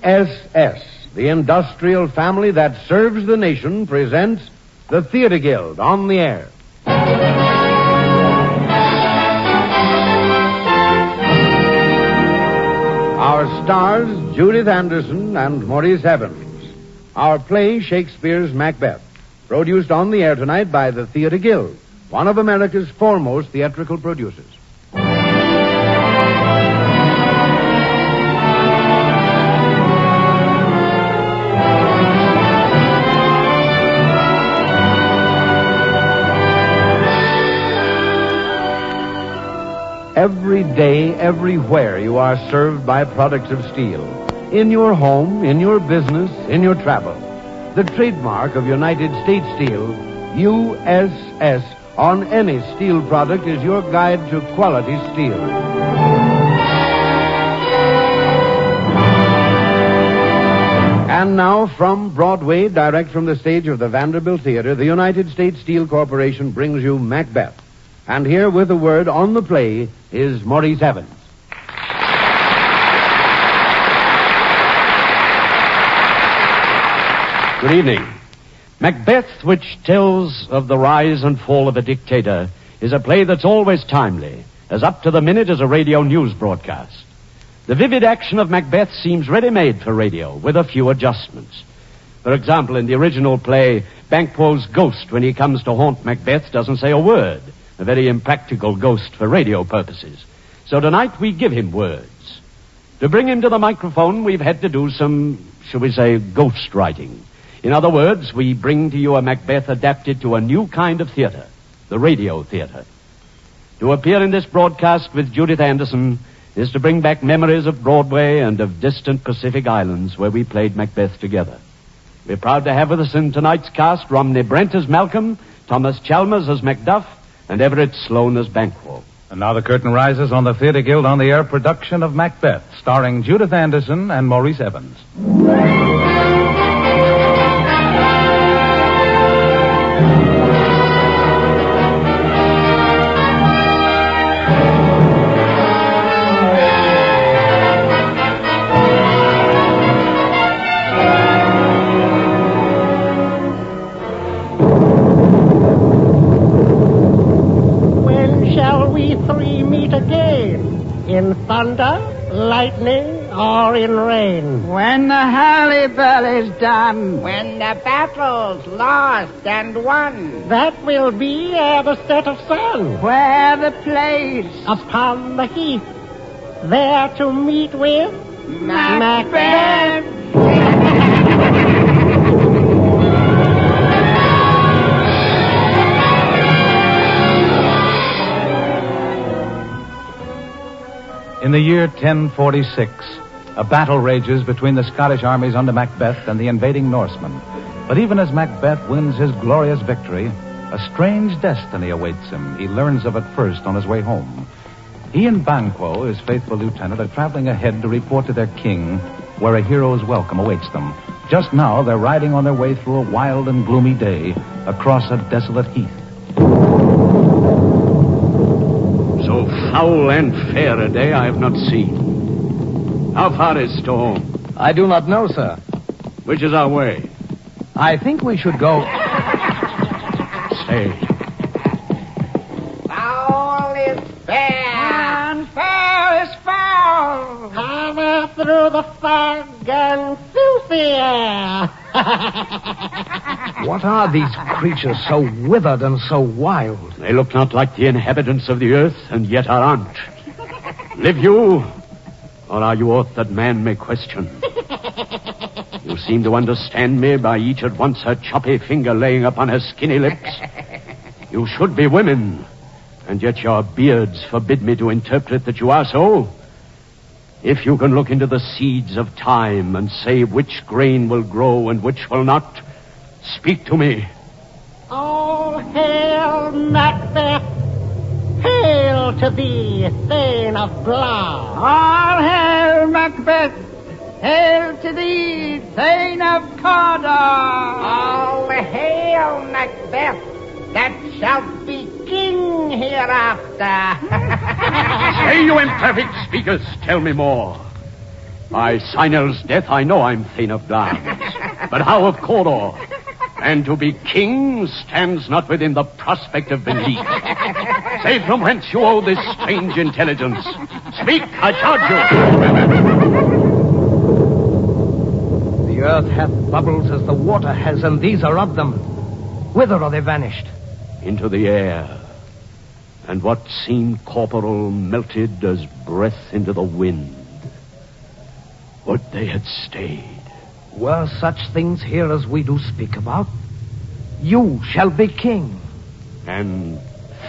USS, the industrial family that serves the nation, presents the Theater Guild on the air. Our stars, Judith Anderson and Maurice Evans. Our play, Shakespeare's Macbeth, produced on the air tonight by the Theater Guild, one of America's foremost theatrical producers. Every day, everywhere, you are served by products of steel. In your home, in your business, in your travel. The trademark of United States Steel, USS, on any steel product is your guide to quality steel. And now, from Broadway, direct from the stage of the Vanderbilt Theater, the United States Steel Corporation brings you Macbeth. And here with a word on the play is Maurice Evans. Good evening. Macbeth, which tells of the rise and fall of a dictator, is a play that's always timely, as up to the minute as a radio news broadcast. The vivid action of Macbeth seems ready-made for radio, with a few adjustments. For example, in the original play, Banquo's ghost, when he comes to haunt Macbeth, doesn't say a word. A very impractical ghost for radio purposes. So tonight we give him words. To bring him to the microphone, we've had to do some, shall we say, ghost writing. In other words, we bring to you a Macbeth adapted to a new kind of theater, the radio theater. To appear in this broadcast with Judith Anderson is to bring back memories of Broadway and of distant Pacific islands where we played Macbeth together. We're proud to have with us in tonight's cast Romney Brent as Malcolm, Thomas Chalmers as Macduff, and Everett Sloane as Banquo. And now the curtain rises on the Theater Guild on the Air production of Macbeth, starring Judith Anderson and Maurice Evans. In thunder, lightning, or in rain? When the hurly-burl is done. When the battle's lost and won. That will be ere the set of sun. Where the place? Upon the heath. There to meet with Macbeth. In the year 1046, a battle rages between the Scottish armies under Macbeth and the invading Norsemen. But even as Macbeth wins his glorious victory, a strange destiny awaits him. He learns of it first on his way home. He and Banquo, his faithful lieutenant, are traveling ahead to report to their king where a hero's welcome awaits them. Just now, they're riding on their way through a wild and gloomy day across a desolate heath. So foul and fair a day I have not seen. How far is to home? I do not know, sir. Which is our way? I think we should go... Say. Foul is fair. And fair is foul. Hammer through the fog and filthy air. What are these creatures so withered and so wild? They look not like the inhabitants of the earth, and yet are aunt. Live you, or are you aught that man may question? You seem to understand me by each at once her choppy finger laying upon her skinny lips. You should be women, and yet your beards forbid me to interpret that you are so. If you can look into the seeds of time and say which grain will grow and which will not, speak to me. All hail, Macbeth. Hail to thee, Thane of Blood. All hail, Macbeth. Hail to thee, Thane of Cawdor. All hail, Macbeth, that shalt be king hereafter. Say, you imperfect speakers, tell me more. By Sinel's death, I know I'm Thane of Glamis. But how of Cawdor? And to be king stands not within the prospect of belief. Say from whence you owe this strange intelligence. Speak, I charge you. The earth hath bubbles as the water has, and these are of them. Whither are they vanished? Into the air. And what seemed corporal melted as breath into the wind. Would they had stayed. Were such things here as we do speak about? You shall be king. And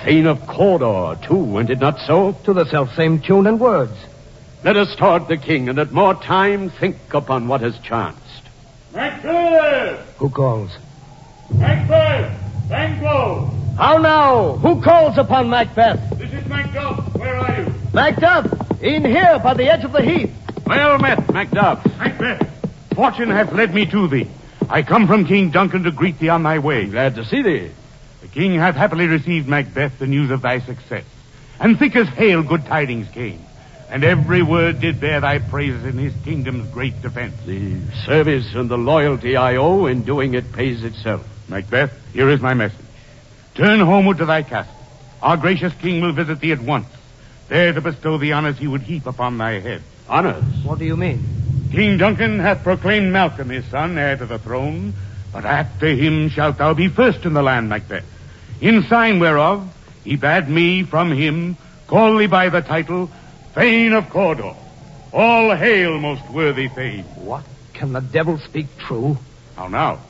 Thane of Cawdor, too, and it not so? To the self-same tune and words. Let us toward the king, and at more time think upon what has chanced. Macbeth! Who calls? Macbeth! Banquo! How now? Who calls upon Macbeth? This is Macduff. Where are you? Macduff! In here, by the edge of the heath. Well met, Macduff. Macbeth, fortune hath led me to thee. I come from King Duncan to greet thee on thy way. Glad to see thee. The king hath happily received, Macbeth, the news of thy success. And thick as hail good tidings came. And every word did bear thy praises in his kingdom's great defense. The service and the loyalty I owe in doing it pays itself. Macbeth, here is my message. Turn homeward to thy castle. Our gracious king will visit thee at once, there to bestow the honors he would heap upon thy head. Honors? What do you mean? King Duncan hath proclaimed Malcolm his son heir to the throne, but after him shalt thou be first in the land, Macbeth. In sign whereof, he bade me from him call thee by the title Thane of Cawdor. All hail, most worthy Thane. What? Can the devil speak true? How now?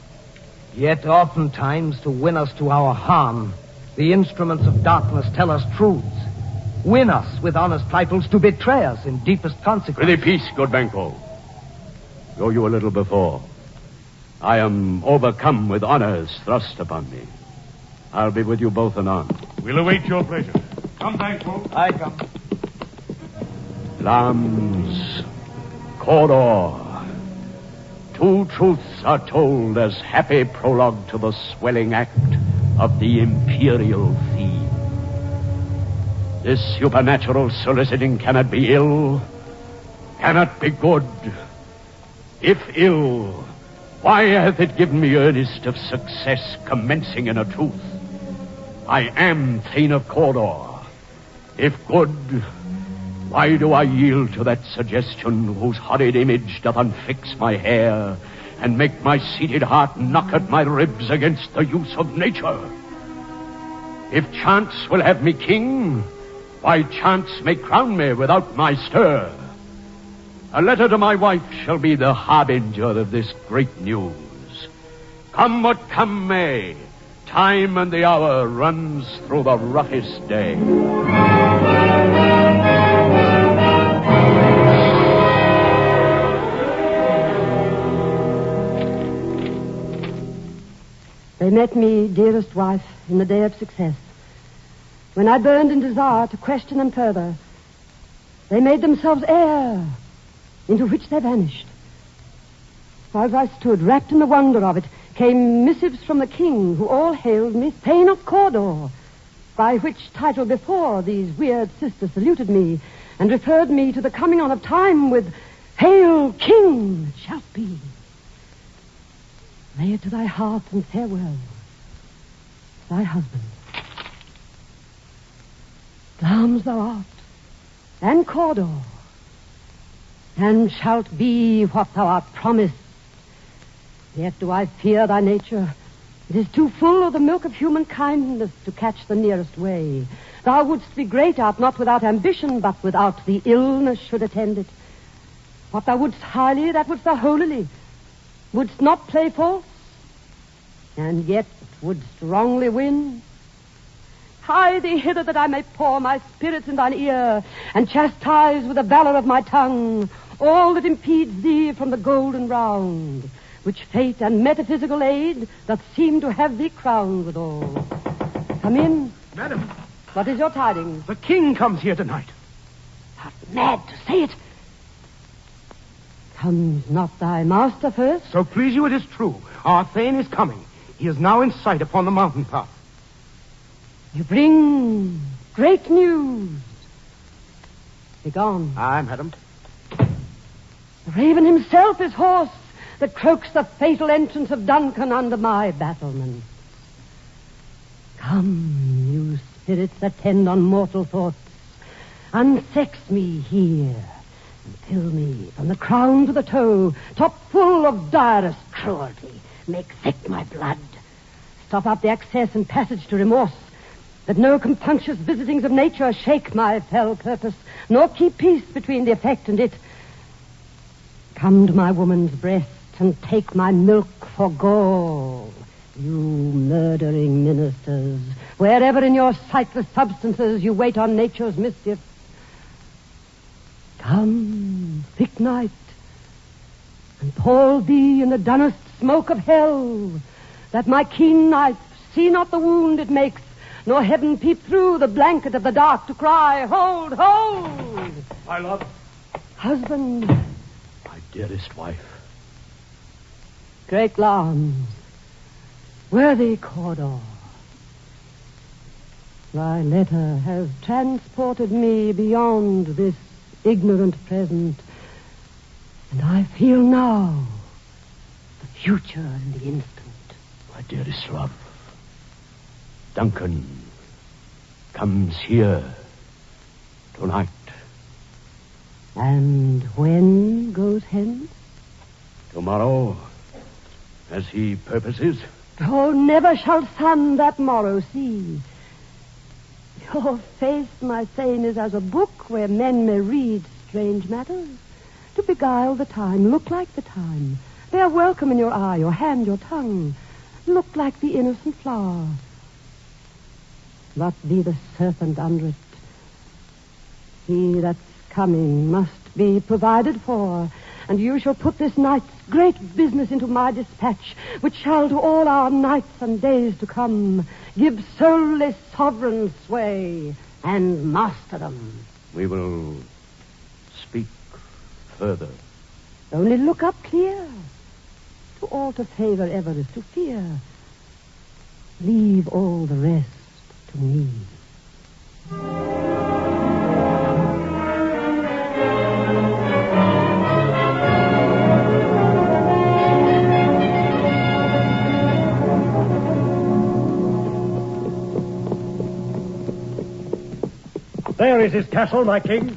Yet oftentimes to win us to our harm, the instruments of darkness tell us truths. Win us with honest titles to betray us in deepest consequence. Prithee, peace, good Banquo. Go you a little before. I am overcome with honors thrust upon me. I'll be with you both anon. We'll await your pleasure. Come, Banquo. I come. Lambs, Cawdor. Two truths are told as happy prologue to the swelling act of the imperial theme. This supernatural soliciting cannot be ill, cannot be good. If ill, why hath it given me earnest of success commencing in a truth? I am Thane of Cawdor. If good, why do I yield to that suggestion whose horrid image doth unfix my hair and make my seated heart knock at my ribs against the use of nature? If chance will have me king, why chance may crown me without my stir. A letter to my wife shall be the harbinger of this great news. Come what come may, time and the hour runs through the roughest day. They met me, dearest wife, in the day of success. When I burned in desire to question them further, they made themselves air, into which they vanished. While I stood, wrapped in the wonder of it, came missives from the king, who all hailed me Thane of Cawdor, by which title before these weird sisters saluted me, and referred me to the coming on of time with, Hail, King, it shall be. Lay it to thy heart and farewell, thy husband. Glamis thou art, and Cawdor, and shalt be what thou art promised. Yet do I fear thy nature. It is too full of the milk of human kindness to catch the nearest way. Thou wouldst be great art not without ambition, but without the illness should attend it. What thou wouldst highly, that wouldst thou holily. Wouldst not play false, and yet wouldst wrongly win. Hie thee hither that I may pour my spirits in thine ear, and chastise with the valor of my tongue all that impedes thee from the golden round, which fate and metaphysical aid doth seem to have thee crowned withal. Come in. Madam. What is your tidings? The king comes here tonight. Art mad to say it. Comes not thy master first? So please you, it is true. Our Thane is coming. He is now in sight upon the mountain top. You bring great news. Begone. Aye, madam. The raven himself is hoarse that croaks the fatal entrance of Duncan under my battlements. Come, you spirits that tend on mortal thoughts, unsex me here, and fill me from the crown to the toe, top full of direst cruelty. Make thick my blood. Stop up the access and passage to remorse, that no compunctious visitings of nature shake my fell purpose, nor keep peace between the effect and it. Come to my woman's breast and take my milk for gall, you murdering ministers, wherever in your sightless substances you wait on nature's mischief. Come, thick night, and pall thee in the dunnest smoke of hell, that my keen knife see not the wound it makes, nor heaven peep through the blanket of the dark to cry, hold, hold! My love. Husband. My dearest wife. Great Lance, worthy Cawdor, thy letter has transported me beyond this ignorant present, and I feel now the future in the instant. My dearest love, Duncan comes here tonight. And when goes hence? Tomorrow, as he purposes. Oh, never shall sun that morrow see. Your face, my thane, is as a book where men may read strange matters. To beguile the time, look like the time. Bear welcome in your eye, your hand, your tongue. Look like the innocent flower. But be the serpent under it. He that's coming must be provided for, and you shall put this night's great business into my dispatch, which shall to all our nights and days to come give soulless sovereign sway and masterdom. We will speak further. Only look up clear. To alter favor ever is to fear. Leave all the rest to me. There is his castle, my king.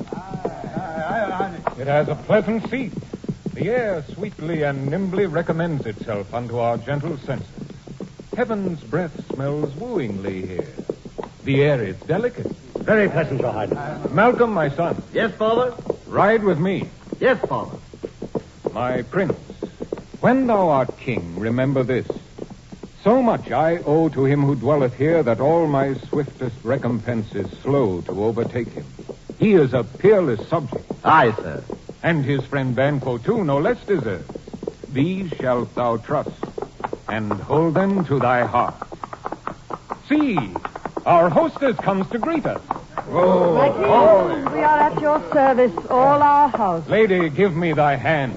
It has a pleasant seat. The air sweetly and nimbly recommends itself unto our gentle senses. Heaven's breath smells wooingly here. The air is delicate. Very pleasant, Your Highness. Malcolm, my son. Yes, father? Ride with me. Yes, father. My prince, when thou art king, remember this. So much I owe to him who dwelleth here that all my swiftest recompense is slow to overtake him. He is a peerless subject. Aye, sir. And his friend Banquo, too, no less deserves. These shalt thou trust, and hold them to thy heart. See, our hostess comes to greet us. My king, we are at your service, all our house. Lady, give me thy hand.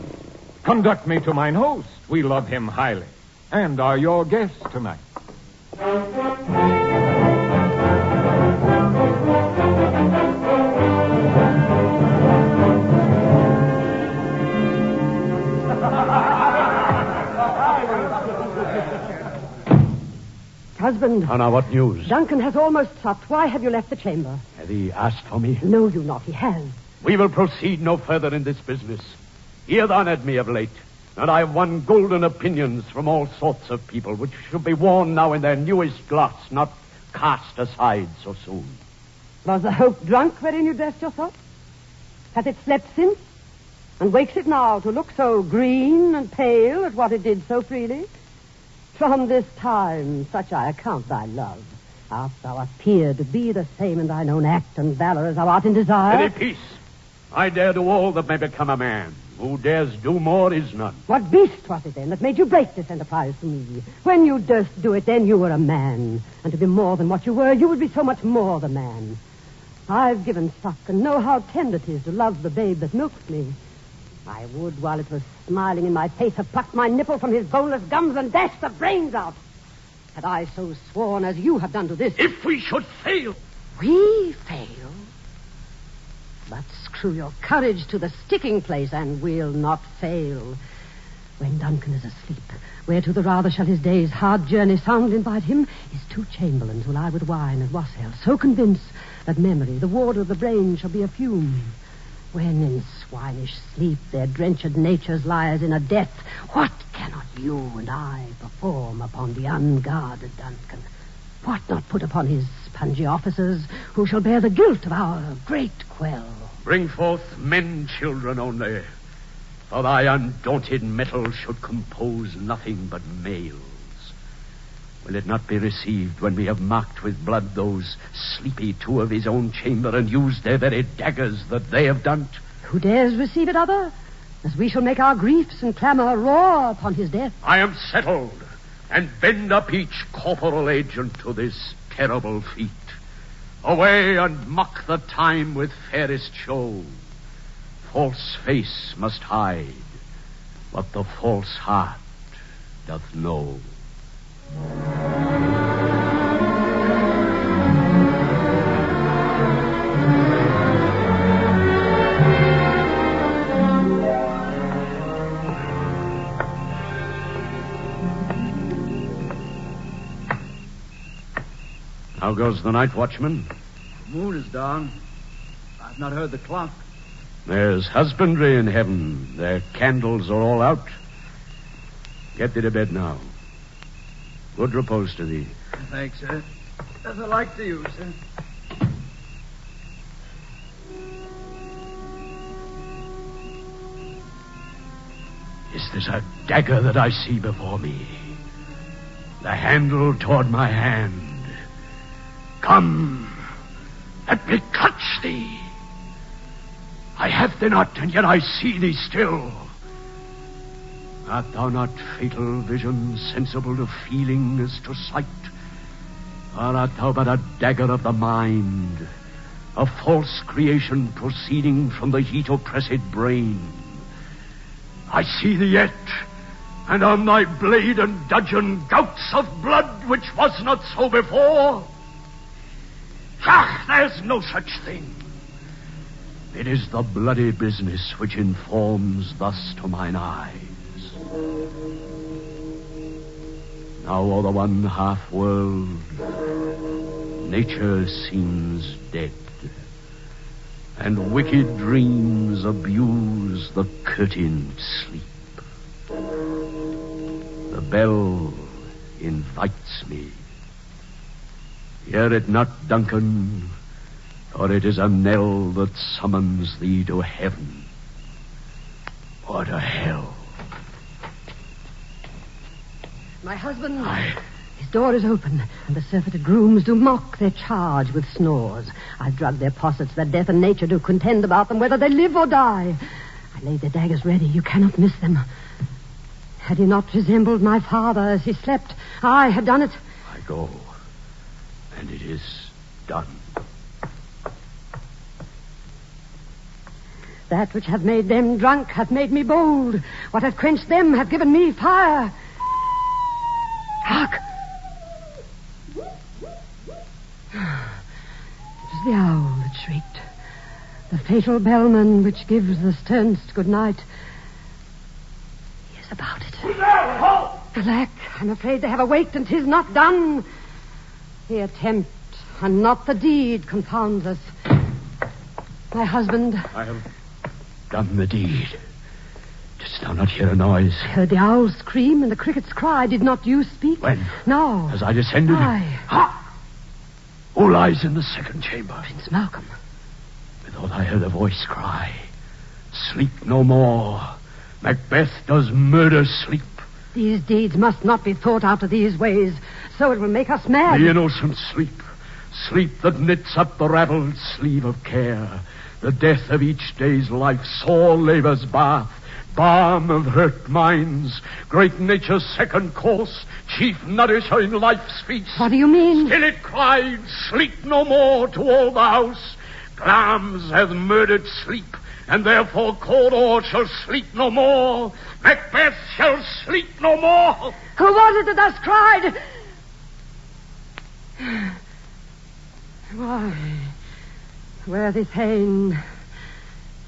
Conduct me to mine host. We love him highly, and are your guests tonight. Husband. Oh, now, what news? Duncan has almost supped. Why have you left the chamber? Has he asked for me? No, you not. He has. We will proceed no further in this business. He hath honored me of late, and I have won golden opinions from all sorts of people, which should be worn now in their newest gloss, not cast aside so soon. Was the hope drunk wherein you dressed yourself? Hath it slept since? And wakes it now to look so green and pale at what it did so freely? From this time, such I account thy love. Art thou appeared to be the same in thine own act and valor as thou art in desire? Any peace. I dare do all that may become a man. Who dares do more is none. What beast was it then that made you break this enterprise to me? When you durst do it, then you were a man. And to be more than what you were, you would be so much more the man. I've given suck and know how tender it is to love the babe that milks me. I would, while it was smiling in my face, have plucked my nipple from his boneless gums and dashed the brains out. Had I so sworn as you have done to this... If we should fail... We fail? But screw your courage to the sticking place, and we'll not fail. When Duncan is asleep, where to the rather shall his day's hard journey sound invite him, his two chamberlains will lie with wine and wassail, so convinced that memory, the water of the brain, shall be a fume. When in swinish sleep their drenched natures lies in a death, what cannot you and I perform upon the unguarded Duncan? What not put upon his spongy officers, who shall bear the guilt of our great quell? Bring forth men, children only, for thy undaunted mettle should compose nothing but males. Will it not be received when we have marked with blood those sleepy two of his own chamber and used their very daggers that they have done? Who dares receive it other? As we shall make our griefs and clamour roar upon his death. I am settled, and bend up each corporal agent to this terrible feat. Away and mock the time with fairest show. False face must hide what the false heart doth know. How goes the night, watchman? The moon is down. I've not heard the clock. There's husbandry in heaven. Their candles are all out. Get thee to bed now. Good repose to thee. Thanks, sir. As I like to you, sir. Is this a dagger that I see before me? The handle toward my hand. Come, let me touch thee. I have thee not, and yet I see thee still. Art thou not fatal vision, sensible to feeling as to sight? Or art thou but a dagger of the mind, a false creation proceeding from the heat oppressed brain? I see thee yet, and on thy blade and dudgeon gouts of blood which was not so before. Ah, there's no such thing. It is the bloody business which informs thus to mine eyes. Now o'er the one half world, nature seems dead, and wicked dreams abuse the curtained sleep. The bell invites me. Hear it not, Duncan, for it is a knell that summons thee to heaven or to hell. My husband... His door is open, and the surfeited grooms do mock their charge with snores. I've drugged their possets that death and nature do contend about them, whether they live or die. I laid their daggers ready. You cannot miss them. Had he not resembled my father as he slept, I had done it. I go, and it is done. That which hath made them drunk hath made me bold. What hath quenched them hath given me fire. Hark! It was the owl that shrieked. The fatal bellman which gives the sternest good night. He is about it. Alack, I'm afraid they have awaked, and 'tis not done. The attempt and not the deed confounds us. My husband... I have done the deed. Didst thou not hear a noise? I heard the owl scream and the cricket's cry. Did not you speak? When? No. As I descended? Aye. Ha! Who lies in the second chamber? Prince Malcolm. Methought I heard a voice cry, sleep no more. Macbeth does murder sleep. These deeds must not be thought out of these ways, so it will make us mad. The innocent sleep. Sleep that knits up the raveled sleeve of care. The death of each day's life, sore labor's bath, balm of hurt minds, great nature's second course, chief nourisher in life's feast. What do you mean? Still it cried, sleep no more to all the house. Glamis hath murdered sleep, and therefore Cawdor shall sleep no more. Macbeth shall sleep no more. Who was it that thus cried? Why, worthy Thane,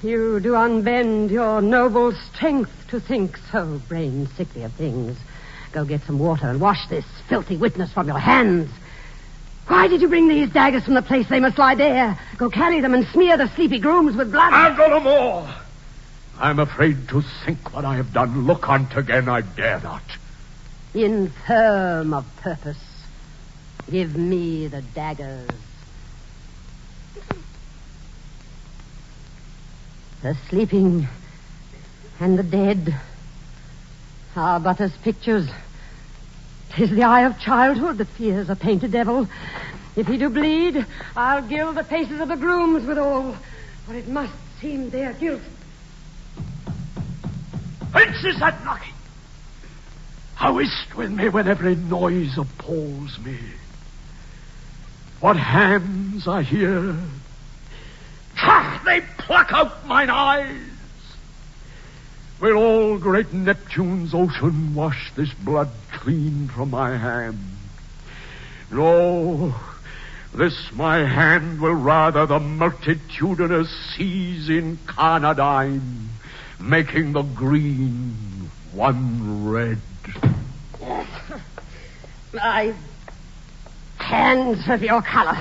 You do unbend your noble strength to think so brain sickly of things. Go get some water and wash this filthy witness from your hands. Why did you bring these daggers from the place they must lie there? Go carry them and smear the sleepy grooms with blood. I'll go no more. I'm afraid to think what I have done. Look on't again, I dare not. Infirm of purpose. Give me the daggers. The sleeping and the dead are but as pictures. 'Tis the eye of childhood that fears a painted devil. If he do bleed, I'll gild the faces of the grooms withal, for it must seem their guilt. Whence is that knocking? How is't with me when every noise appalls me? What hands I hear? Ha! They pluck out mine eyes. Will all great Neptune's ocean wash this blood clean from my hand? No, this my hand will rather the multitudinous seas incarnadine, making the green one red. My hands of your color,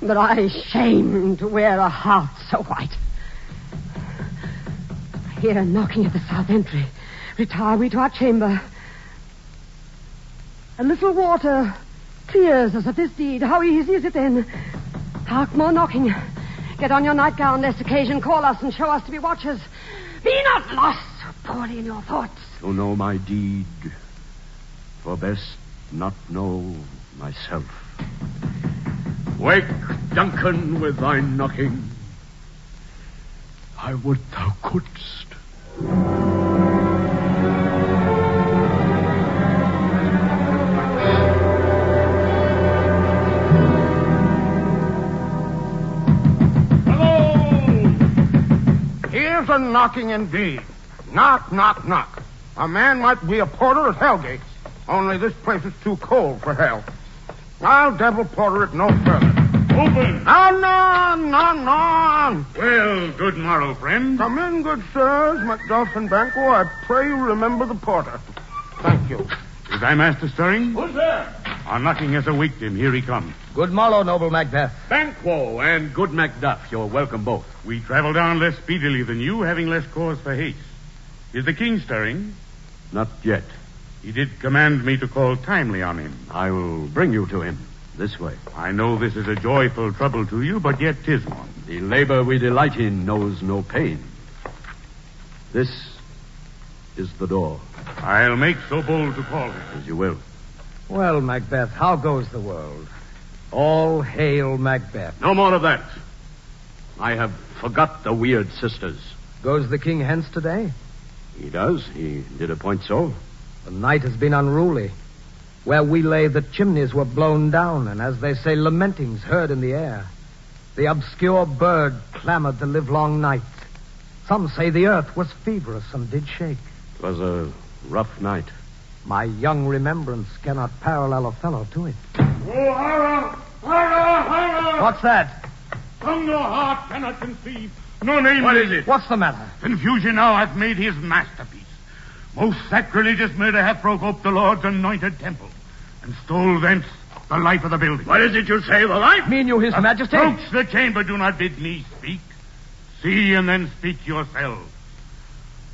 but I shame to wear a heart so white. I hear a knocking at the south entry. Retire we to our chamber. A little water clears us of this deed. How easy is it then? Hark, more knocking. Get on your nightgown, lest occasion call us and show us to be watchers. Be not lost so poorly in your thoughts. To know my deed, for best not know myself. Wake, Duncan, with thy knocking. I would thou couldst. Here's a knocking indeed. Knock, knock, knock. A man might be a porter at Hellgate, only this place is too cold for hell. I'll devil porter it no further. Open! No. Well, good morrow, friend. Come in, good sirs. Macduff and Banquo, I pray you remember the porter. Thank you. Is thy master stirring? Who's there? Our knocking has awaked him. Here he comes. Good morrow, noble Macbeth. Banquo and good Macduff, you're welcome both. We travel down less speedily than you, having less cause for haste. Is the king stirring? Not yet. He did command me to call timely on him. I will bring you to him this way. I know this is a joyful trouble to you, but yet 'tis one. The labor we delight in knows no pain. This is the door. I'll make so bold to call him. As you will. Well, Macbeth, how goes the world? All hail Macbeth. No more of that. I have forgot the weird sisters. Goes the king hence today? He does. He did appoint so. The night has been unruly. Where we lay, the chimneys were blown down, and as they say, lamentings heard in the air. The obscure bird clamored the livelong night. Some say the earth was feverous and did shake. It was a rough night. My young remembrance cannot parallel a fellow to it. Oh, horror! What's that? From no heart cannot conceive. No name. What is it? What's the matter? Confusion now hath made his masterpiece. Most sacrilegious murder hath broke up the Lord's anointed temple, and stole thence the life of the building. What is it you say, the life? Mean you, his majesty? Approach the chamber, do not bid me speak. See and then speak yourselves.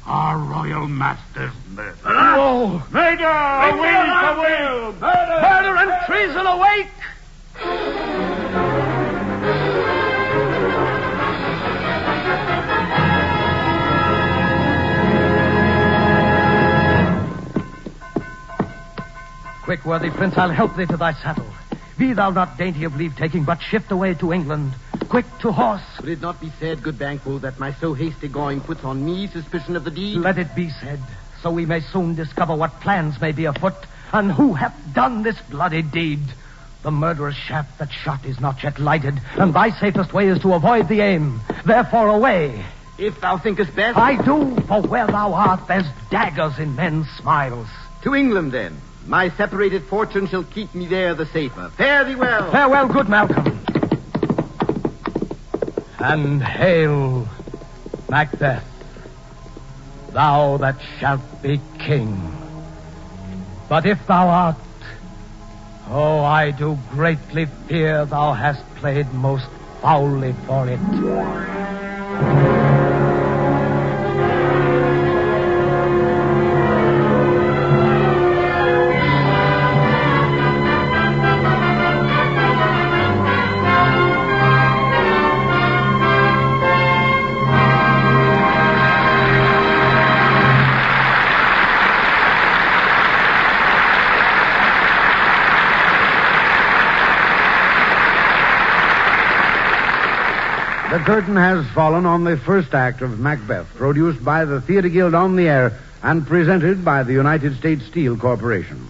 Our royal master's murder. Oh! Murder! Awake! Murder and treason awake! Quick, worthy prince, I'll help thee to thy saddle. Be thou not dainty of leave-taking, but shift away to England. Quick, to horse. Will it not be said, good Banquo, that my so hasty going puts on me suspicion of the deed? Let it be said, so we may soon discover what plans may be afoot, and who hath done this bloody deed. The murderous shaft that shot is not yet lighted, and thy safest way is to avoid the aim. Therefore, away. If thou thinkest best. I do, for where thou art, there's daggers in men's smiles. To England, then. My separated fortune shall keep me there the safer. Fare thee well. Farewell, good Malcolm. And hail, Macbeth, thou that shalt be king. But if thou art, oh, I do greatly fear thou hast played most foully for it. The curtain has fallen on the first act of Macbeth, produced by the Theater Guild on the Air and presented by the United States Steel Corporation.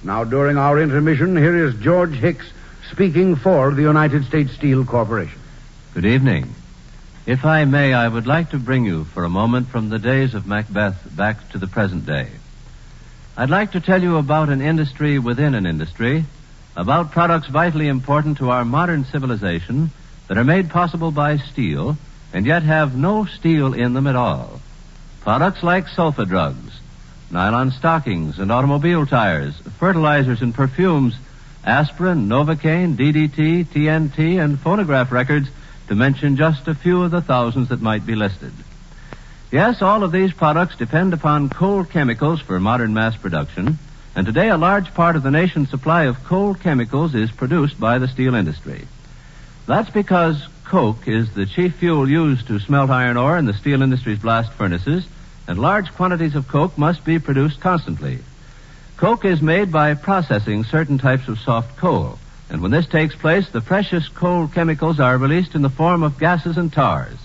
Now, during our intermission, here is George Hicks speaking for the United States Steel Corporation. Good evening. If I may, I would like to bring you for a moment from the days of Macbeth back to the present day. I'd like to tell you about an industry within an industry, about products vitally important to our modern civilization that are made possible by steel and yet have no steel in them at all. Products like sulfa drugs, nylon stockings and automobile tires, fertilizers and perfumes, aspirin, Novocaine, DDT, TNT, and phonograph records, to mention just a few of the thousands that might be listed. Yes, all of these products depend upon coal chemicals for modern mass production, and today a large part of the nation's supply of coal chemicals is produced by the steel industry. That's because coke is the chief fuel used to smelt iron ore in the steel industry's blast furnaces, and large quantities of coke must be produced constantly. Coke is made by processing certain types of soft coal, and when this takes place, the precious coal chemicals are released in the form of gases and tars.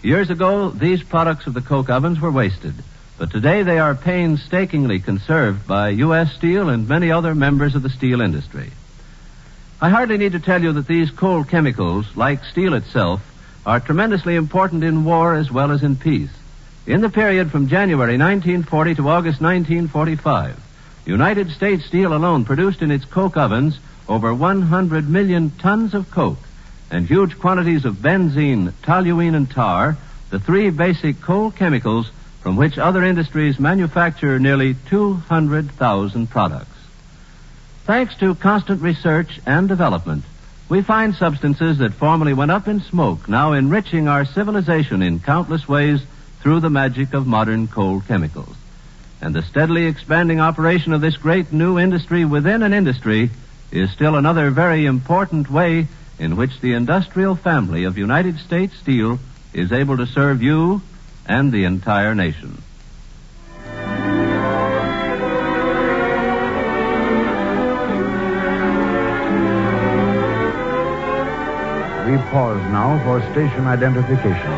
Years ago, these products of the coke ovens were wasted, but today they are painstakingly conserved by U.S. Steel and many other members of the steel industry. I hardly need to tell you that these coal chemicals, like steel itself, are tremendously important in war as well as in peace. In the period from January 1940 to August 1945, United States Steel alone produced in its coke ovens over 100 million tons of coke and huge quantities of benzene, toluene, and tar, the three basic coal chemicals from which other industries manufacture nearly 200,000 products. Thanks to constant research and development, we find substances that formerly went up in smoke now enriching our civilization in countless ways through the magic of modern coal chemicals. And the steadily expanding operation of this great new industry within an industry is still another very important way in which the industrial family of United States Steel is able to serve you and the entire nation. We pause now for station identification.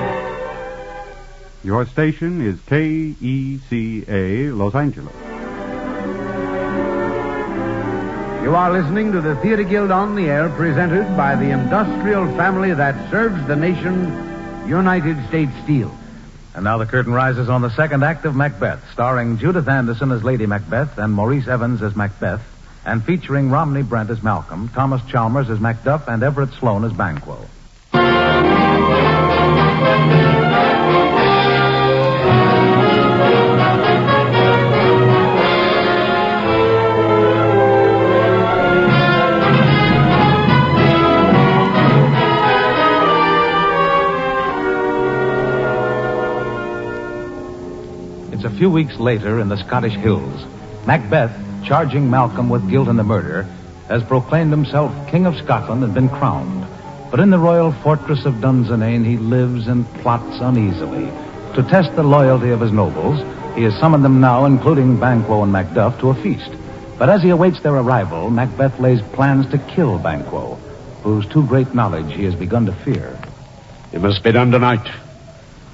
Your station is KECA, Los Angeles. You are listening to the Theater Guild on the Air, presented by the industrial family that serves the nation, United States Steel. And now the curtain rises on the second act of Macbeth, starring Judith Anderson as Lady Macbeth and Maurice Evans as Macbeth, and featuring Romney Brent as Malcolm, Thomas Chalmers as Macduff, and Everett Sloane as Banquo. It's a few weeks later in the Scottish hills. Macbeth, charging Malcolm with guilt in the murder, has proclaimed himself King of Scotland and been crowned. But in the royal fortress of Dunsinane, he lives and plots uneasily. To test the loyalty of his nobles, he has summoned them now, including Banquo and Macduff, to a feast. But as he awaits their arrival, Macbeth lays plans to kill Banquo, whose too great knowledge he has begun to fear. It must be done tonight.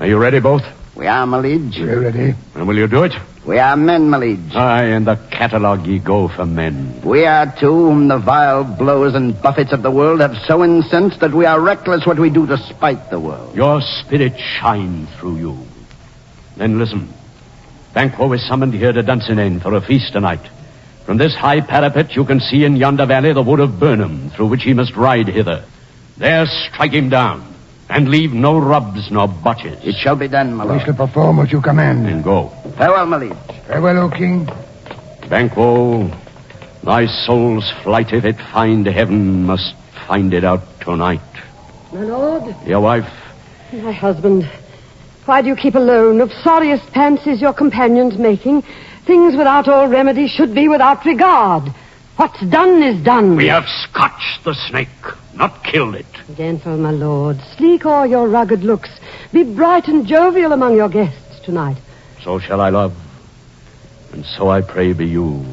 Are you ready, both? We are, my liege. We're ready. And will you do it? We are men, my liege. Aye, in the catalogue ye go for men. We are two whom the vile blows and buffets of the world have so incensed that we are reckless what we do to spite the world. Your spirit shines through you. Then listen. Banquo is summoned here to Dunsinane for a feast tonight. From this high parapet you can see in yonder valley the wood of Burnham, through which he must ride hither. There strike him down, And leave no rubs nor botches. It shall be done, my lord. We shall perform what you command. And go. Farewell, my liege. Farewell, O king. Banquo, thy soul's flight, if it find heaven, must find it out tonight. My lord. Your wife. My husband. Why do you keep alone? Of sorriest fancies your companions making. Things without all remedy should be without regard. What's done is done. We have scotched the snake, not killed it. Gentle, my lord. Sleek o'er your rugged looks. Be bright and jovial among your guests tonight. So shall I love, and so I pray be you.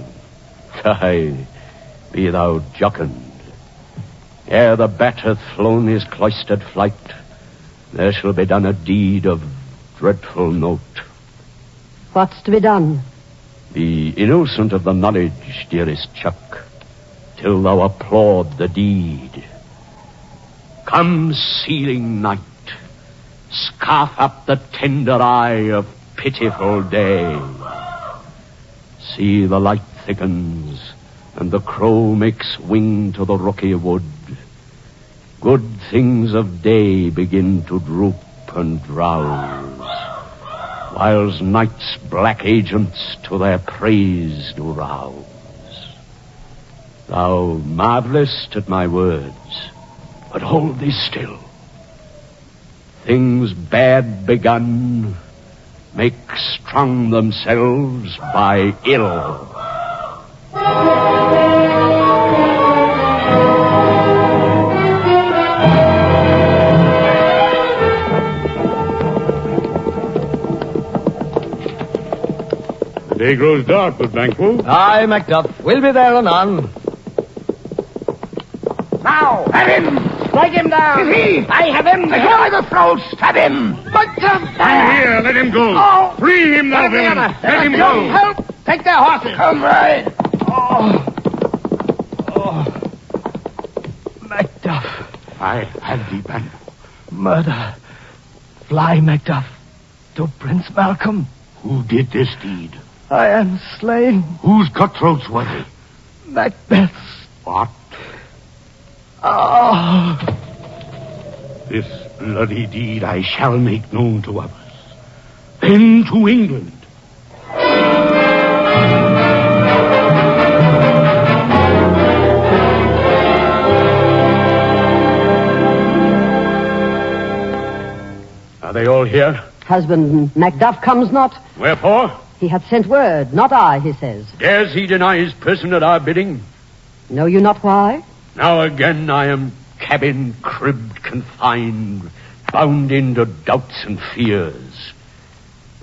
Aye, be thou jocund. Ere the bat hath flown his cloistered flight, there shall be done a deed of dreadful note. What's to be done? Be innocent of the knowledge, dearest Chuck, till thou applaud the deed. Come, sealing night, scarf up the tender eye of pitiful day. See, the light thickens, and the crow makes wing to the rooky wood. Good things of day begin to droop and drowse, whiles night's black agents to their praise do rouse. Thou marvelest at my words, but hold thee still. Things bad begun make strong themselves by ill. The day grows dark, but Banquo. Aye, Macduff. We'll be there anon. Now, have him! Strike him down. Is he? I have him. By the throat, stab him! Stand here, let him go. Oh. Free him, thou villain. Let him go. Help! Take their horses. Come right. Macduff. I have thee, Banquo. Murder. Fly, Macduff. To Prince Malcolm. Who did this deed? I am slain. Whose cutthroats were they? Macbeth's. What? Oh. This bloody deed I shall make known to others. Then to England. Are they all here? Husband, Macduff comes not. Wherefore? He hath sent word, not I, he says. Dares he deny his person at our bidding? Know you not why? Now again I am cabin, cribbed, confined, bound into doubts and fears.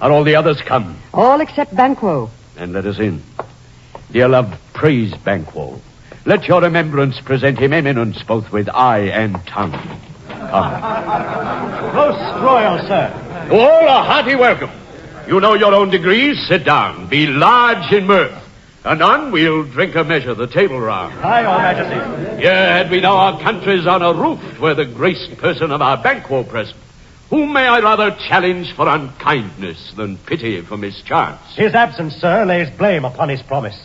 Are all the others come? All except Banquo. Then let us in. Dear love, praise Banquo. Let your remembrance present him eminence both with eye and tongue. Come. Most royal, sir. To all a hearty welcome. You know your own degrees. Sit down. Be large in mirth. Anon we'll drink a measure, the table round. Aye, your majesty. Here had we now our countries on a roof, where the graced person of our Banquo present. Whom may I rather challenge for unkindness than pity for mischance? His absence, sir, lays blame upon his promise.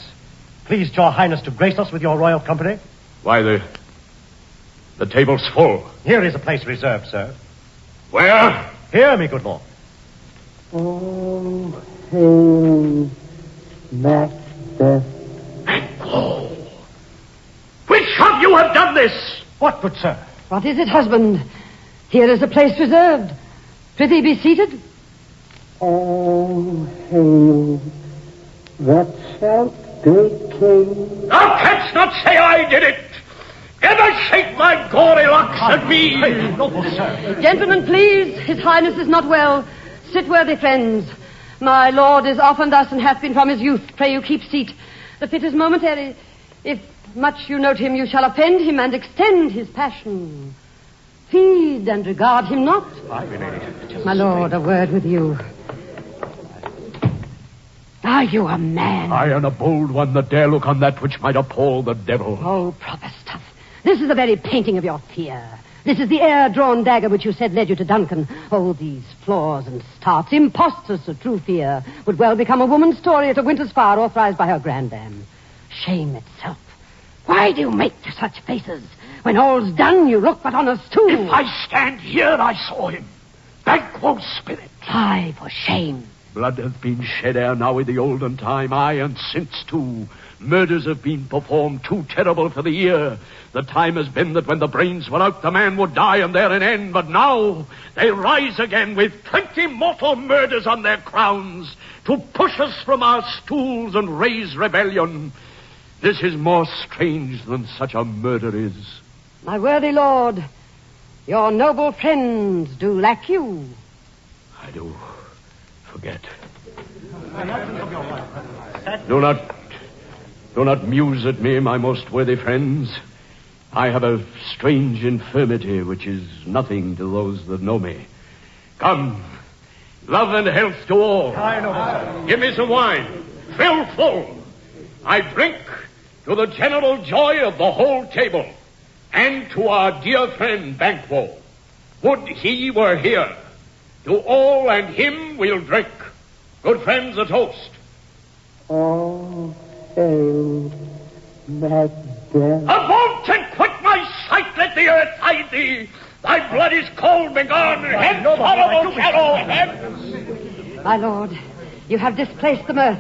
Pleased your highness to grace us with your royal company? Why, the table's full. Here is a place reserved, sir. Where? Here, me good lord. Oh, hail Macbeth. Banquo! Which of you have done this? What, good sir? What is it, husband? Here is a place reserved. Prithee be seated. Oh, hail that shalt be king. Thou canst not say I did it. Never shake my gory locks at me. Noble sir. Gentlemen, please. His highness is not well. Sit, worthy friends. My lord is often thus and hath been from his youth. Pray you keep seat. The fit is momentary. If much you note him, you shall offend him and extend his passion. Feed and regard him not. My lord, a word with you. Are you a man? I am a bold one that dare look on that which might appall the devil. Oh, proper stuff. This is the very painting of your fear. This is the air-drawn dagger which you said led you to Duncan. Oh, these flaws and starts, impostors of true fear, would well become a woman's story at a winter's fire authorized by her grandam. Shame itself. Why do you make such faces? When all's done, you look but on us two. If I stand here, I saw him. Banquo's spirit. Aye, for shame. Blood hath been shed ere now in the olden time, aye, and since too. Murders have been performed too terrible for the ear. The time has been that when the brains were out, the man would die and there an end. But now they rise again with 20 mortal murders on their crowns to push us from our stools and raise rebellion. This is more strange than such a murder is. My worthy lord, your noble friends do lack you. I do forget. Do not muse at me, my most worthy friends. I have a strange infirmity which is nothing to those that know me. Come, love and health to all. Give me some wine. Fill full. I drink to the general joy of the whole table and to our dear friend Banquo. Would he were here. To all and him we'll drink. Good friends, a toast. All hail Macbeth. Avaunt and quit my sight, let the earth hide thee. Thy blood is cold, begone. Hence, horrible shadow, hence. My lord, you have displaced the mirth,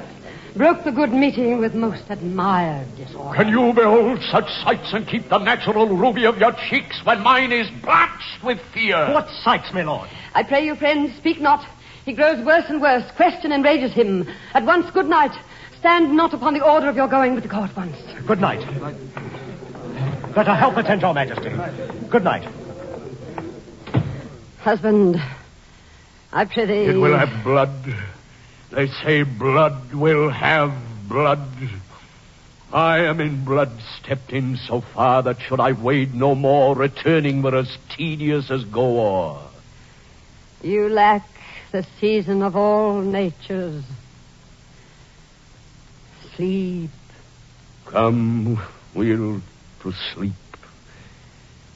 broke the good meeting with most admired disorder. Can you behold such sights and keep the natural ruby of your cheeks when mine is blanched with fear? What sights, my lord? I pray you, friends, speak not. He grows worse and worse. Question enrages him. At once, good night. Stand not upon the order of your going, but go at once. Good night. Let our help attend your majesty. Good night. Husband, I prithee... It will have blood. They say blood will have blood. I am in blood stepped in so far that should I wade no more, returning were as tedious as go o'er. You lack the season of all natures. Sleep. Come, we'll to sleep.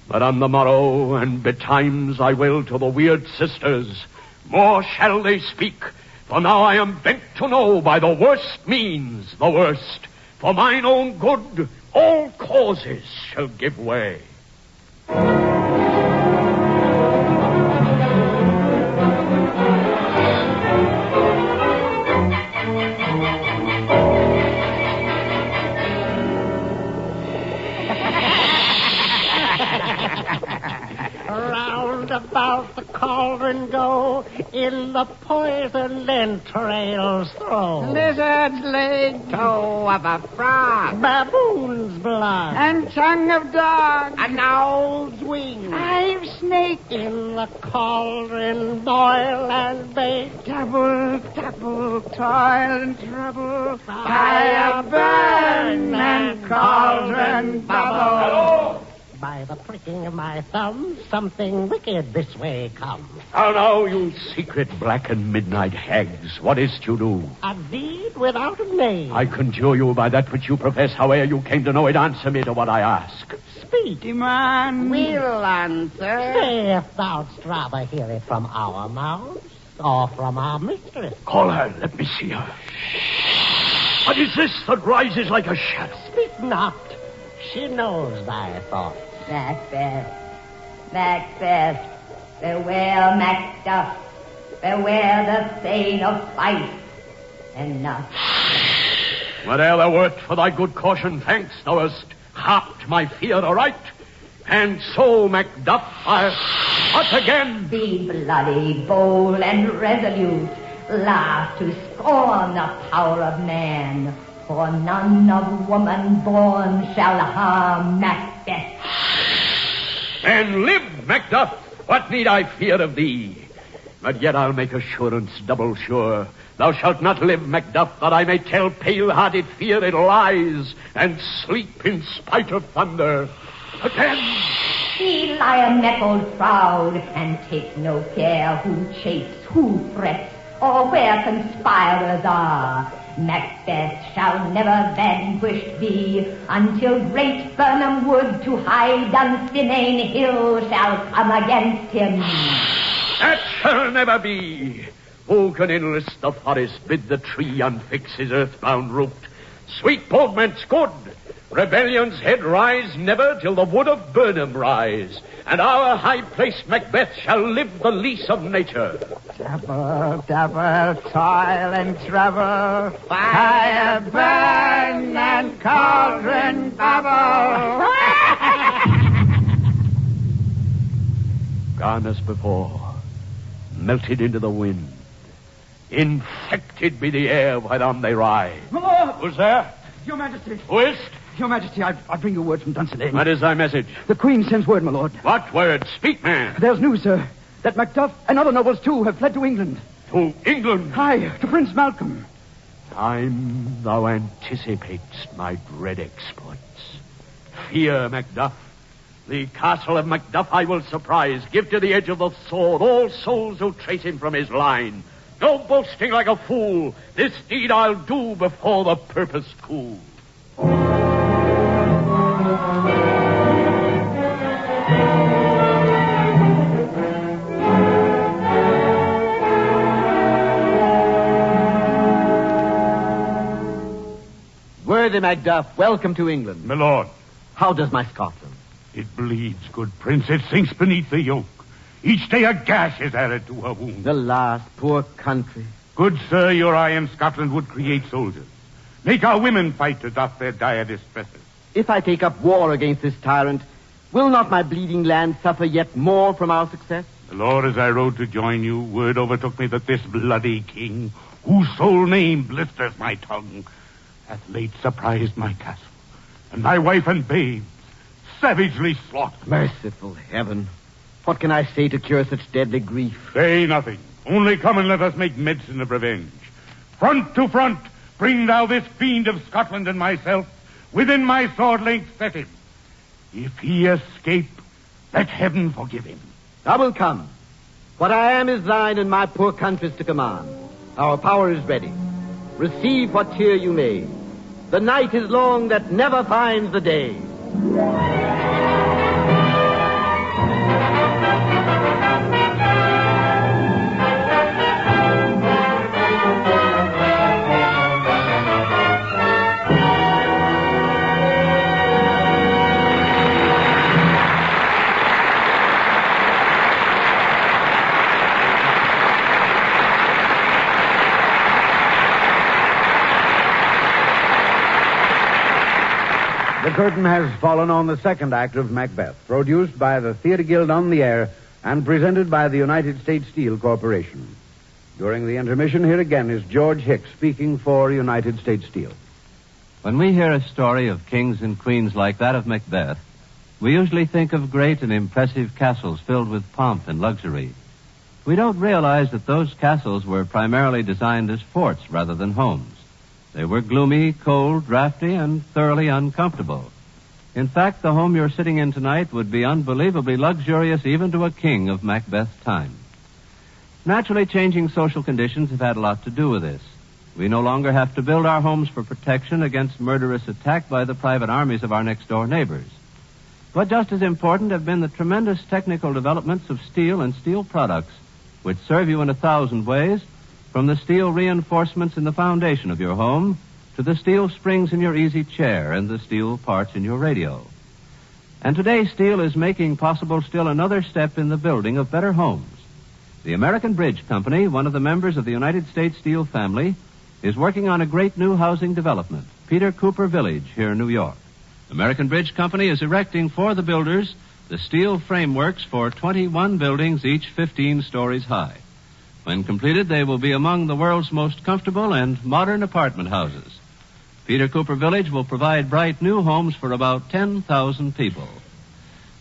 But on the morrow and betimes I will to the weird sisters. More shall they speak, for now I am bent to know by the worst means the worst. For mine own good, all causes shall give way. Round about the cauldron go, in the poisoned entrails throw. Lizard's leg, Toe of a frog, baboon's blood, and tongue of dog, an owl's wing. eye of snake, In the cauldron boil and bake. double, toil and trouble, fire burn and cauldron bubble. By the pricking of my thumb, something wicked this way comes. Now, you secret black and midnight hags, what is't you do? A deed without a name. I conjure you by that which you profess, howe'er you came to know it, answer me to what I ask. Speak. Demand. We'll answer. Say if thou'dst rather hear it from our mouths or from our mistress. Call her, let me see her. What is this that rises like a shadow? Speak not. She knows thy thoughts. Macbeth, beware Macduff, beware the thane of Fife. Enough. Whate'er thou wert for thy good caution, thanks, thou hast harped my fear aright. And so, Macduff, what again? Be bloody, bold, and resolute. Laugh to scorn the power of man. For none of woman born shall harm Macbeth. Then live, Macduff. What need I fear of thee? But yet I'll make assurance double sure. Thou shalt not live, Macduff, that I may tell pale-hearted fear it lies, and sleep in spite of thunder. Again. He lion-neckled proud, and take no care who chafes, who frets, or where conspirers are. Macbeth shall never vanquish be, until great Birnam Wood to high Dunsinane Hill shall come against him. That shall never be. Who can enlist the forest, bid the tree unfix his earthbound root? Sweet bodements good. Rebellion's head rise never till the wood of Burnham rise, and our high-placed Macbeth shall live the lease of nature. Double, toil and trouble, fire burn and cauldron bubble. Gone as before, melted into the wind, infected be the air whereon they ride. My lord! Who's there? Your Majesty. Who is't? Your Majesty, I bring you word from Dunsinane. What is thy message? The Queen sends word, my lord. What word? Speak, man. There's news, sir, that Macduff and other nobles, too, have fled to England. To England? Aye, to Prince Malcolm. Time thou anticipatest my dread exploits. Fear, Macduff. The castle of Macduff I will surprise. Give to the edge of the sword all souls who trace him from his line. No boasting like a fool. This deed I'll do before the purpose cool. Worthy Macduff, welcome to England. My lord. How does my Scotland? It bleeds, good prince. It sinks beneath the yoke. Each day a gash is added to her wound. Alas, poor country. Good sir, your eye in Scotland would create soldiers. Make our women fight to doff their dire distresses. If I take up war against this tyrant, will not my bleeding land suffer yet more from our success? My lord, as I rode to join you, word overtook me that this bloody king, whose sole name blisters my tongue, hath late surprised my castle, and my wife and babes savagely slaughtered. Merciful heaven. What can I say to cure such deadly grief? Say nothing. Only come and let us make medicine of revenge. Front to front, bring thou this fiend of Scotland and myself. Within my sword length set him. If he escape, let heaven forgive him. I will come. What I am is thine, and my poor country's to command. Our power is ready. Receive what cheer you may. The night is long that never finds the day. The curtain has fallen on the second act of Macbeth, produced by the Theatre Guild on the Air and presented by the United States Steel Corporation. During the intermission, here again is George Hicks speaking for United States Steel. When we hear a story of kings and queens like that of Macbeth, we usually think of great and impressive castles filled with pomp and luxury. We don't realize that those castles were primarily designed as forts rather than homes. They were gloomy, cold, drafty, and thoroughly uncomfortable. In fact, the home you're sitting in tonight would be unbelievably luxurious even to a king of Macbeth's time. Naturally, changing social conditions have had a lot to do with this. We no longer have to build our homes for protection against murderous attack by the private armies of our next-door neighbors. But just as important have been the tremendous technical developments of steel and steel products, which serve you in 1,000 ways, from the steel reinforcements in the foundation of your home to the steel springs in your easy chair and the steel parts in your radio. And today, steel is making possible still another step in the building of better homes. The American Bridge Company, one of the members of the United States Steel family, is working on a great new housing development, Peter Cooper Village, here in New York. American Bridge Company is erecting for the builders the steel frameworks for 21 buildings, each 15 stories high. When completed, they will be among the world's most comfortable and modern apartment houses. Peter Cooper Village will provide bright new homes for about 10,000 people.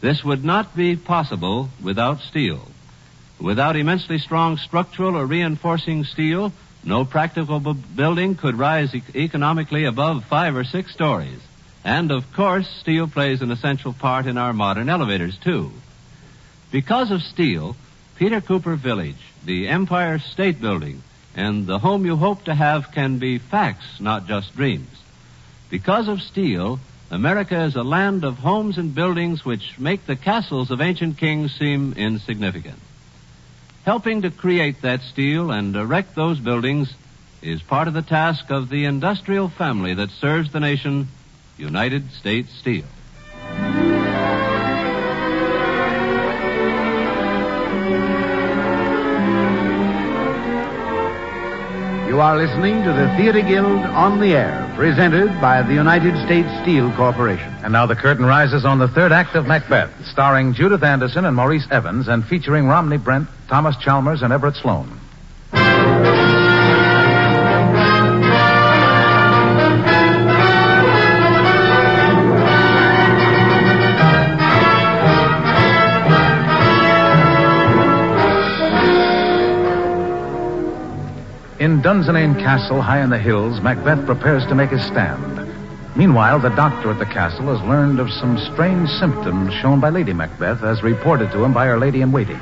This would not be possible without steel. Without immensely strong structural or reinforcing steel, no practical building could rise economically above 5 or 6 stories. And, of course, steel plays an essential part in our modern elevators, too. Because of steel, Peter Cooper Village, the Empire State Building, and the home you hope to have can be facts, not just dreams. Because of steel, America is a land of homes and buildings which make the castles of ancient kings seem insignificant. Helping to create that steel and erect those buildings is part of the task of the industrial family that serves the nation United States Steel. You are listening to the Theater Guild on the Air, presented by the United States Steel Corporation. And now the curtain rises on the third act of Macbeth, starring Judith Anderson and Maurice Evans, and featuring Romney Brent, Thomas Chalmers, and Everett Sloane. In Dunsinane Castle, high in the hills, Macbeth prepares to make his stand. Meanwhile, the doctor at the castle has learned of some strange symptoms shown by Lady Macbeth, as reported to him by her lady-in-waiting.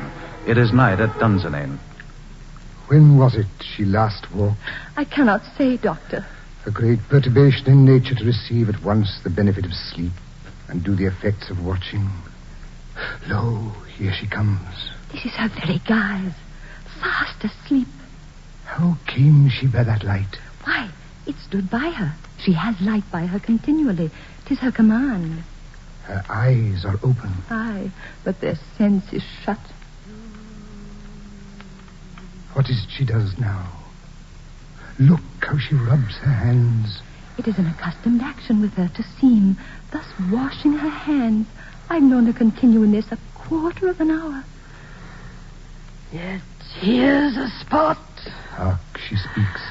It is night at Dunsinane. When was it she last walked? I cannot say, Doctor. A great perturbation in nature to receive at once the benefit of sleep and do the effects of watching. Lo, here she comes. This is her very guise. Fast asleep. How came she by that light? Why, it stood by her. She has light by her continually. 'Tis her command. Her eyes are open. Aye, but their sense is shut. What is it she does now? Look how she rubs her hands. It is an accustomed action with her to seem, thus washing her hands. I've known her continue in this a quarter of an hour. Yet here's a spot. Hark, she speaks.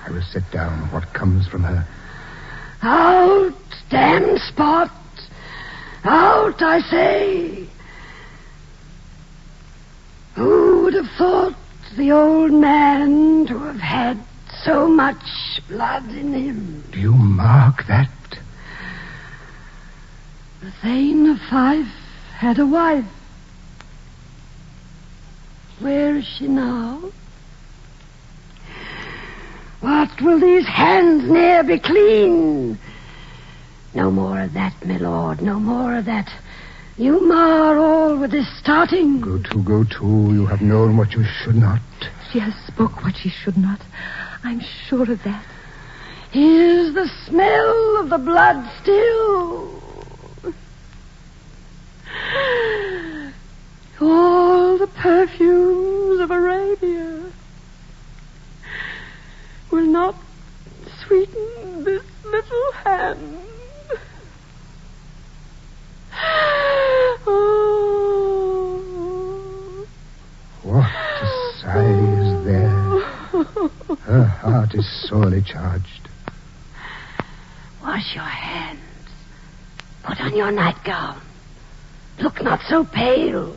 I will set down what comes from her. Out, damn spot. Out, I say. Who would have thought the old man to have had so much blood in him? Do you mark that? The Thane of Fife had a wife. Where is she now? What will these hands ne'er be clean? No more of that, my lord, no more of that. You mar all with this starting. Go to. You have known what you should not. She has spoke what she should not. I'm sure of that. Here's the smell of the blood still. All the perfumes of Arabia will not sweeten this little hand. Oh. What a sigh is there. Her heart is sorely charged. Wash your hands. Put on your nightgown. Look not so pale.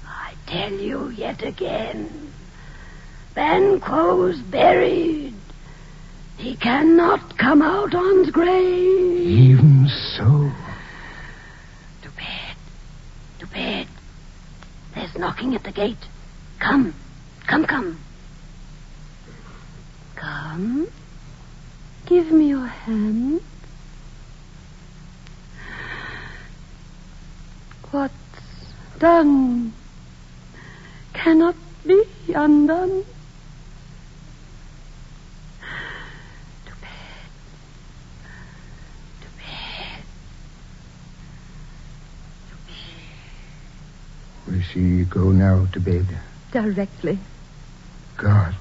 I tell you yet again, Banquo's buried. He cannot come out on's grave. Even so. To bed. There's knocking at the gate. Come. Come. Give me your hand. What's done cannot be undone. To bed. Will she go now to bed? Directly. God,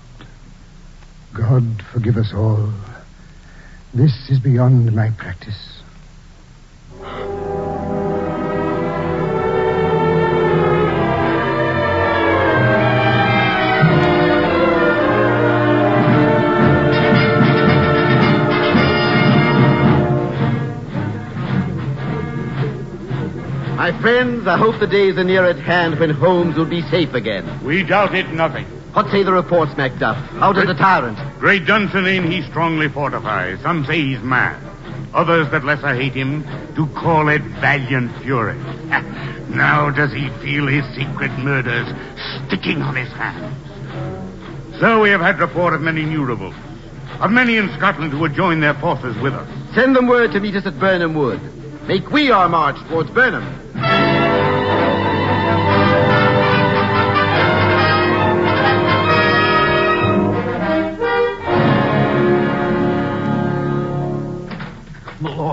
forgive us all. This is beyond my practice. My friends, I hope the days are near at hand when Holmes will be safe again. We doubt it nothing. What say the reports, Macduff? How does the tyrant? Great Dunsinane he strongly fortifies. Some say he's mad. Others that lesser hate him do call it valiant fury. Now does he feel his secret murders sticking on his hands. So we have had report of many new revolts, of many in Scotland who would join their forces with us. Send them word to meet us at Burnham Wood. Make we our march towards Burnham.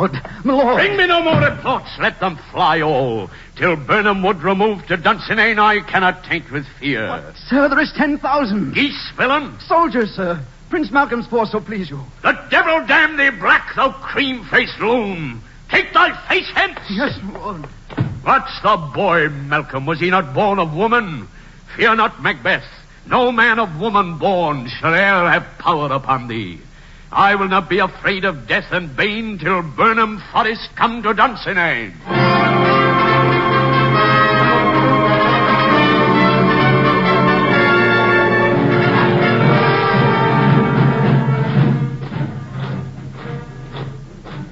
Lord, my lord. Bring me no more reports. Let them fly all. Till Burnham Wood remove to Dunsinane, I cannot taint with fear. What, sir, there is 10,000. Geese, villain? Soldiers, sir. Prince Malcolm's force, so please you. The devil damn thee, black, thou cream-faced loon. Take thy face hence. Yes, Lord. What's the boy, Malcolm? Was he not born of woman? Fear not, Macbeth. No man of woman born shall e'er have power upon thee. I will not be afraid of death and bane till Burnham Forest come to Dunsinane.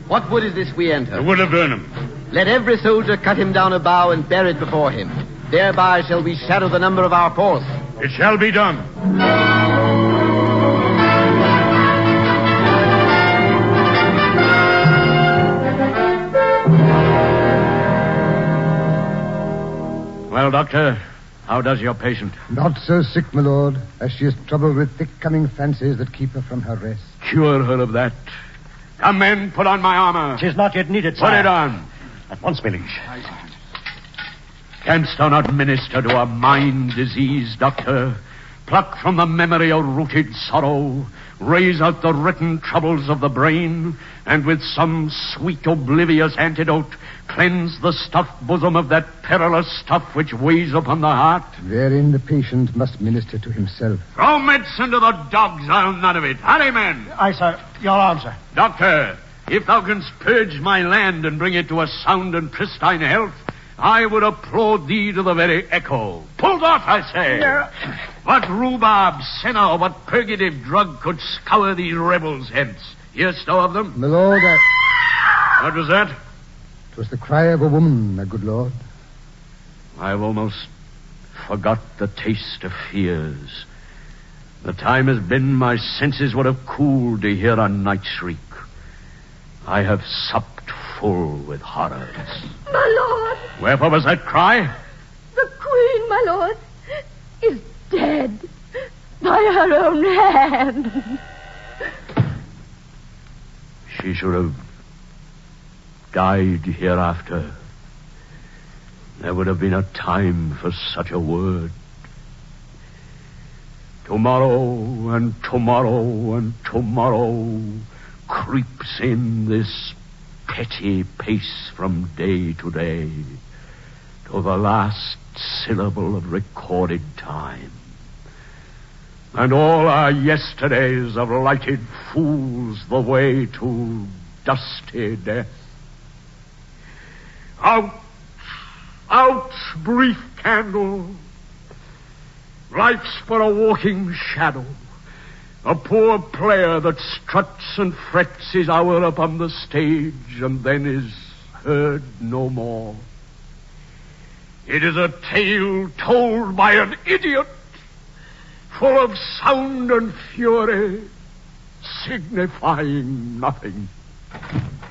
What wood is this we enter? The wood of Burnham. Let every soldier cut him down a bough and bear it before him. Thereby shall we shadow the number of our force. It shall be done. Well, Doctor, how does your patient? Not so sick, my lord, as she is troubled with thick-coming fancies that keep her from her rest. Cure her of that. Come, men, put on my armor. 'Tis not yet needed, sir. Put it on. At once, my liege. Canst thou not minister to a mind disease, Doctor? Pluck from the memory a rooted sorrow, raise out the written troubles of the brain, and with some sweet oblivious antidote, cleanse the stuffed bosom of that perilous stuff which weighs upon the heart. Therein the patient must minister to himself. Throw medicine to the dogs, I'll none of it. Hurry, men. Aye, sir. Your arm, sir. Doctor, if thou canst purge my land and bring it to a sound and pristine health, I would applaud thee to the very echo. Pulled off, I say. Yeah. What rhubarb, senna, or what purgative drug could scour these rebels hence? Hearst thou of them? My lord, What was that? 'twas the cry of a woman, my good lord. I've almost forgot the taste of fears. The time has been my senses would have cooled to hear a night shriek. I have supped full with horrors. My lord, Wherefore was that cry? the queen, my lord, is dead by her own hand. She should have died hereafter. There would have been a time for such a word. Tomorrow and tomorrow and tomorrow creeps in this petty pace from day to day to the last syllable of recorded time. And all our yesterdays have lighted fools the way to dusty death. Out, out, brief candle. Life's but a walking shadow, a poor player that struts and frets his hour upon the stage and then is heard no more. It is a tale told by an idiot, full of sound and fury, signifying nothing.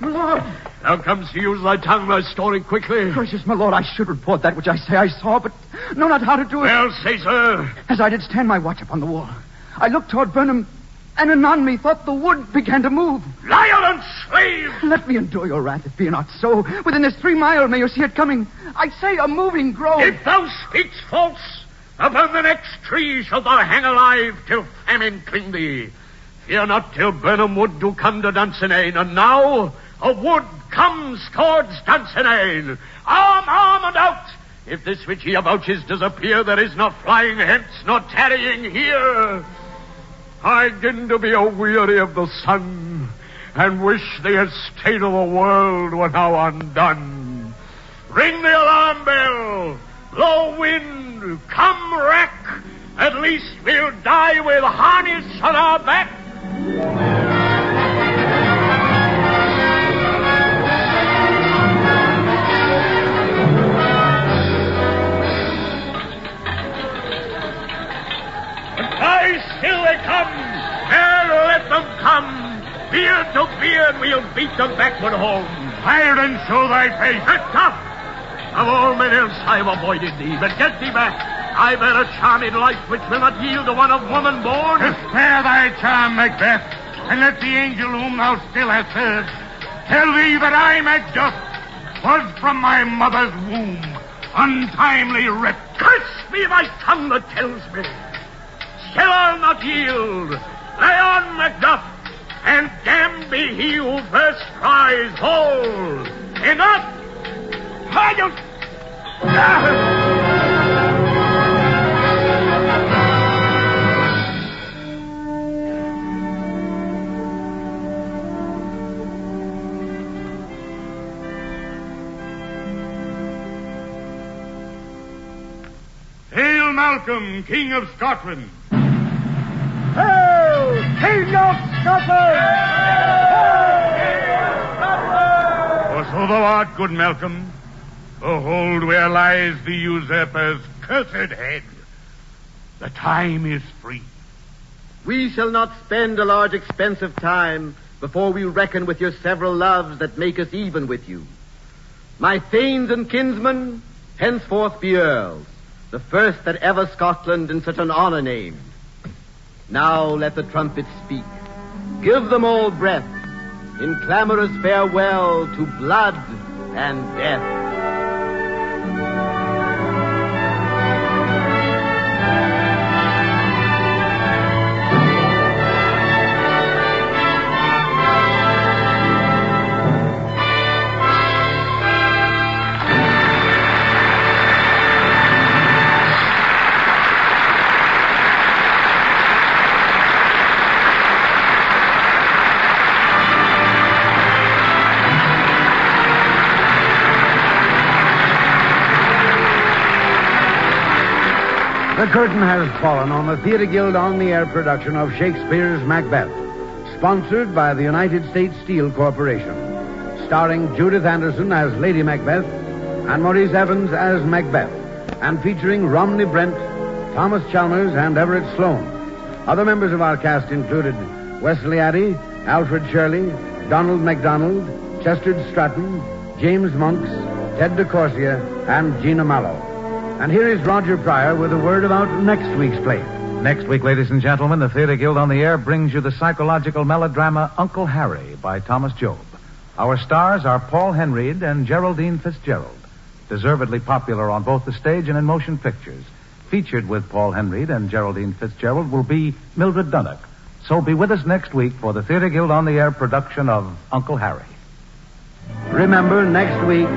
My lord. Thou comes to use thy tongue, thy story quickly. Gracious, my lord, I should report that which I say I saw, but know not how to do it. Well, say, sir. As I did stand my watch upon the wall, I looked toward Burnham, and anon methought the wood began to move. Liar and slave! Let me endure your wrath, if be not so. Within this 3 mile may you see it coming. I say a moving grove. If thou speakst false, upon the next tree shalt thou hang alive till famine cling thee. Fear not till Burnham Wood do come to Dunsinane, and now a wood comes towards Dunsinane. Arm, arm, and out! If this which he avouches disappear, there is no flying hence, nor tarrying here. I begin to be a-weary of the sun, and wish the estate of the world were now undone. Ring the alarm bell, blow wind, come wreck. At least we'll die with harness on our back. Still they come. There, let them come. Beard to beard, we'll beat them backward home. Fire and show thy face. Act up. Of all men else I have avoided thee, but get thee back. I bear a charming life which will not yield to one of woman born. Spare thy charm, Macbeth, and let the angel whom thou still hast served Tell thee that I, Macbeth, was from my mother's womb, untimely ripped. Curse me my tongue that tells me. Shall I not yield? Lay on, Macduff, and damn be he who first cries, hold. Enough! Hail Malcolm, King of Scotland. Hail, King of Scotland! For so thou art, good Malcolm. Behold where lies the usurper's cursed head. The time is free. We shall not spend a large expense of time before we reckon with your several loves that make us even with you. My thanes and kinsmen, henceforth be earls, the first that ever Scotland in such an honor named. Now let the trumpets speak. Give them all breath in clamorous farewell to blood and death. The curtain has fallen on the Theatre Guild on the Air production of Shakespeare's Macbeth, sponsored by the United States Steel Corporation, starring Judith Anderson as Lady Macbeth and Maurice Evans as Macbeth, and featuring Romney Brent, Thomas Chalmers, and Everett Sloane. Other members of our cast included Wesley Addy, Alfred Shirley, Donald MacDonald, Chester Stratton, James Monks, Ted DeCorsia, and Gina Mallow. And here is Roger Pryor with a word about next week's play. Next week, ladies and gentlemen, the Theatre Guild on the Air brings you the psychological melodrama Uncle Harry by Thomas Job. Our stars are Paul Henreid and Geraldine Fitzgerald, deservedly popular on both the stage and in motion pictures. Featured with Paul Henreid and Geraldine Fitzgerald will be Mildred Dunnock. So be with us next week for the Theatre Guild on the Air production of Uncle Harry. Remember, next week,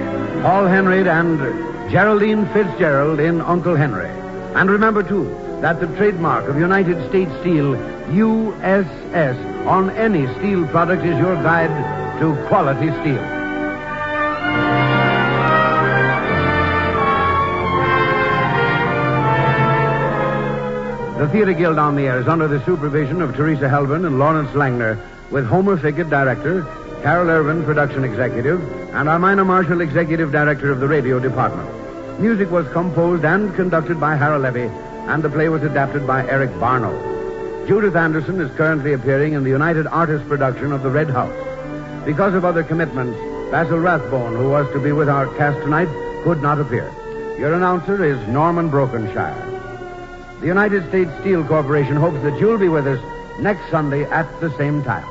Paul Henreid and Geraldine Fitzgerald in Uncle Henry. And remember, too, that the trademark of United States Steel, USS, on any steel product is your guide to quality steel. The Theatre Guild on the Air is under the supervision of Teresa Helburn and Lawrence Langner, with Homer Fickett, director, Carol Irvin, production executive, and Armina Marshall, executive director of the radio department. Music was composed and conducted by Harold Levy, and the play was adapted by Eric Barnow. Judith Anderson is currently appearing in the United Artists production of The Red House. Because of other commitments, Basil Rathbone, who was to be with our cast tonight, could not appear. Your announcer is Norman Brokenshire. The United States Steel Corporation hopes that you'll be with us next Sunday at the same time.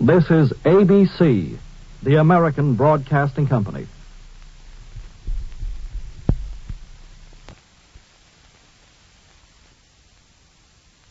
This is ABC, the American Broadcasting Company.